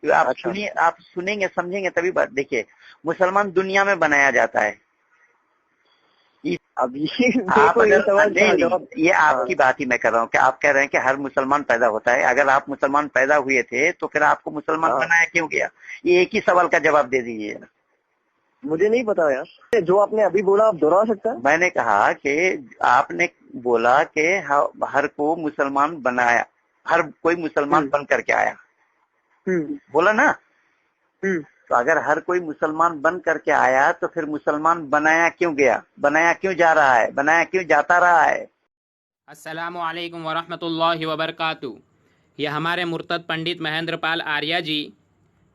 आप अच्छा। सुनिए, आप सुनेंगे समझेंगे तभी बात। देखिए, मुसलमान दुनिया में बनाया जाता है। अब ये आप देखो, ये अगर सवाल नहीं नहीं, जवाब। ये हाँ। आपकी बात ही मैं कर रहा हूँ कि आप कह रहे हैं कि हर मुसलमान पैदा होता है। अगर आप मुसलमान पैदा हुए थे तो फिर आपको मुसलमान हाँ, बनाया क्यों गया? ये एक ही सवाल का जवाब दे दीजिए ना। मुझे नहीं पता यार, जो आपने अभी बोला आप दोहरा सकता है? मैंने कहा कि आपने बोला कि हर को मुसलमान बनाया, हर कोई मुसलमान हम्म। बन करके आया, हम्म। बोला ना? हम्म। तो अगर हर कोई मुसलमान बन करके आया तो फिर मुसलमान बनाया क्यों गया, बनाया क्यों जा रहा है, बनाया क्यों जाता रहा है? अस्सलामु अलैकुम वरहमतुल्लाहि वबरकातुहू। ये हमारे मुर्तद पंडित महेंद्र पाल आर्या जी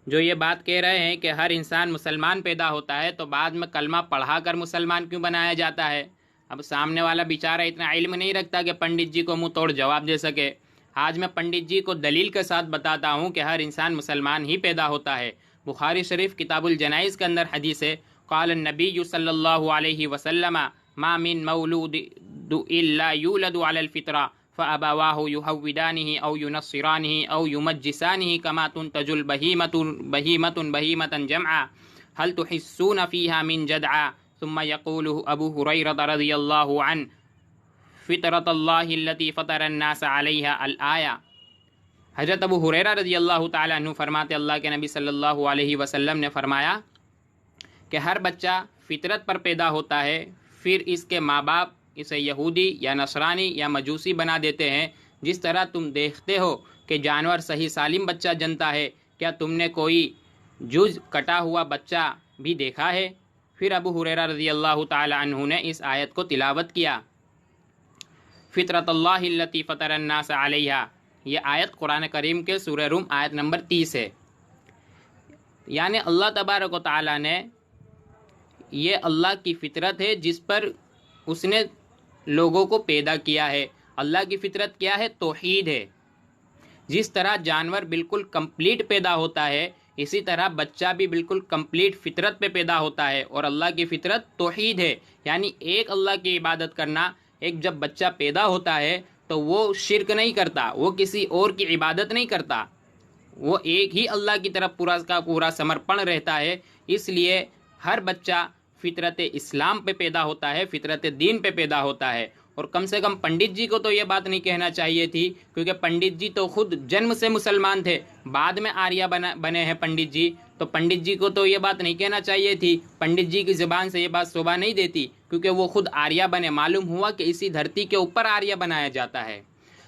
जो ये बात कह रहे हैं कि हर इंसान मुसलमान पैदा होता है तो बाद में कलमा पढ़ा कर मुसलमान क्यों बनाया जाता है। अब सामने वाला बेचारा इतना इल्म नहीं रखता कि पंडित जी को मुंह तोड़ जवाब दे सके। आज मैं पंडित जी को दलील के साथ बताता हूँ कि हर इंसान मुसलमान ही पैदा होता है। बुखारी शरीफ किताबुल जनाइज़ के अंदर हदीस है, क़ाल नबी सल्लल्लाहु अलैहि वसल्लम मा मिन मौलूद इल्ला यूलदु अलल फितरा फ़अबवाहु युहव्विदानिही औ युनस्सिरानिही औ युमज्जिसानिही कमा तुंतजुल बहीमतन जमआ हल तुहिस्सून फ़ीहा मिन जदआ। सुम्मा यक़ूलु अबू हुरैरा रज़ियल्लाहु अन्हु फ़ितरतल्लाहि अल्लती फ़तरन्नास अलैहा अल आया। हज़रत अबू हुरैरा रज़ियल्लाहु ताला अन्हु फरमाते, अल्लाह के नबी सल्लल्लाहु अलैहि वसल्लम ने फरमाया कि हर बच्चा फितरत पर पैदा होता है, फिर इसके माँ बाप इसे यहूदी या नसरानी या मजूसी बना देते हैं। जिस तरह तुम देखते हो कि जानवर सही सालिम बच्चा जनता है, क्या तुमने कोई जुज कटा हुआ बच्चा भी देखा है? फिर अबू हुरैरा रज़ियल्लाहु ताला अन्हु ने इस आयत को तिलावत किया, फ़ितरतल्लाहि अल्लती फ़तरन्नास अलैहा। ये आयत कुरान करीम के सूरह रूम आयत नंबर 30 है। यानी अल्लाह तबारक व तआला ने, ये अल्लाह की फितरत है जिस पर उसने लोगों को पैदा किया है। अल्लाह की फितरत क्या है? तौहीद है। जिस तरह जानवर बिल्कुल कंप्लीट पैदा होता है, इसी तरह बच्चा भी बिल्कुल कंप्लीट फितरत पे पैदा होता है। और अल्लाह की फितरत तौहीद है, यानी एक अल्लाह की इबादत करना। एक जब बच्चा पैदा होता है तो वो शिरक नहीं करता, वो किसी और की इबादत नहीं करता, वो एक ही अल्लाह की तरफ पूरा का पूरा समर्पण रहता है। इसलिए हर बच्चा फितरत इस्लाम पे पैदा होता है, फितरत दीन पे पैदा होता है। और कम से कम पंडित जी को तो ये बात नहीं कहना चाहिए थी, क्योंकि पंडित जी तो खुद जन्म से मुसलमान थे, बाद में आर्या बने हैं पंडित जी। तो पंडित जी को तो ये बात नहीं कहना चाहिए थी, पंडित जी की ज़ुबान से ये बात शोभा नहीं देती, क्योंकि वो खुद आर्या बने। मालूम हुआ कि इसी धरती के ऊपर आर्या बनाया जाता है।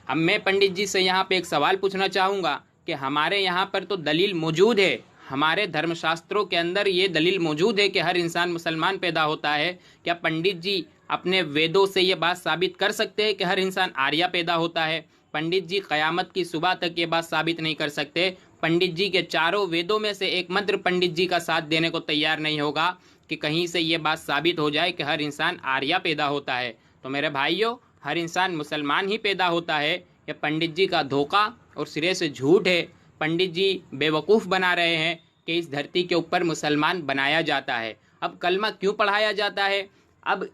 अब मैं पंडित जी से यहाँ पे एक सवाल पूछना चाहूँगा कि हमारे यहाँ पर तो दलील मौजूद है, हमारे धर्मशास्त्रों के अंदर ये दलील मौजूद है कि हर इंसान मुसलमान पैदा होता है। क्या पंडित जी अपने वेदों से ये बात साबित कर सकते हैं कि हर इंसान आर्या पैदा होता है? पंडित जी क़यामत की सुबह तक ये बात साबित नहीं कर सकते। पंडित जी के चारों वेदों में से एक मंत्र पंडित जी का साथ देने को तैयार नहीं होगा कि कहीं से ये बात साबित हो जाए कि हर इंसान आर्या पैदा होता है। तो मेरे भाइयों, हर इंसान मुसलमान ही पैदा होता है। ये पंडित जी का धोखा और सिरे से झूठ है। पंडित जी बेवकूफ़ बना रहे हैं कि इस धरती के ऊपर मुसलमान बनाया जाता है। अब कलमा क्यों पढ़ाया जाता है? अब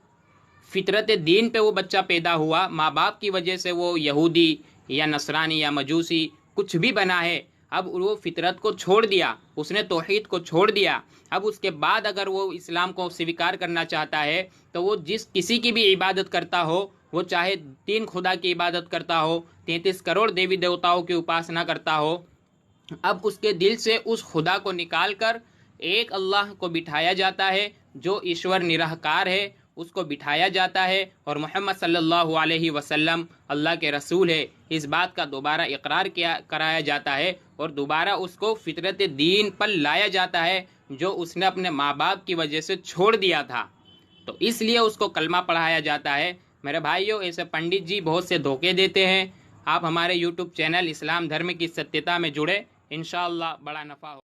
फितरत दीन पे वो बच्चा पैदा हुआ, माँ बाप की वजह से वो यहूदी या नसरानी या मजूसी कुछ भी बना है। अब वो फितरत को छोड़ दिया, उसने तौहीद को छोड़ दिया। अब उसके बाद अगर वो इस्लाम को स्वीकार करना चाहता है तो वो जिस किसी की भी इबादत करता हो, वो चाहे 3 खुदा की इबादत करता हो, 33 करोड़ देवी देवताओं की उपासना करता हो, अब उसके दिल से उस खुदा को निकाल कर एक अल्लाह को बिठाया जाता है, जो ईश्वर निराकार है, उसको बिठाया जाता है। और मोहम्मद सल्लल्लाहु अलैहि वसल्लम अल्लाह के रसूल है, इस बात का दोबारा इकरार कराया जाता है और दोबारा उसको फितरत दीन पर लाया जाता है, जो उसने अपने माँ बाप की वजह से छोड़ दिया था। तो इसलिए उसको कलमा पढ़ाया जाता है। मेरे भाइयों, ऐसे पंडित जी बहुत से धोखे देते हैं। आप हमारे यूट्यूब चैनल इस्लाम धर्म की सत्यता में जुड़े, इंशाअल्लाह बड़ा नफ़ा हो।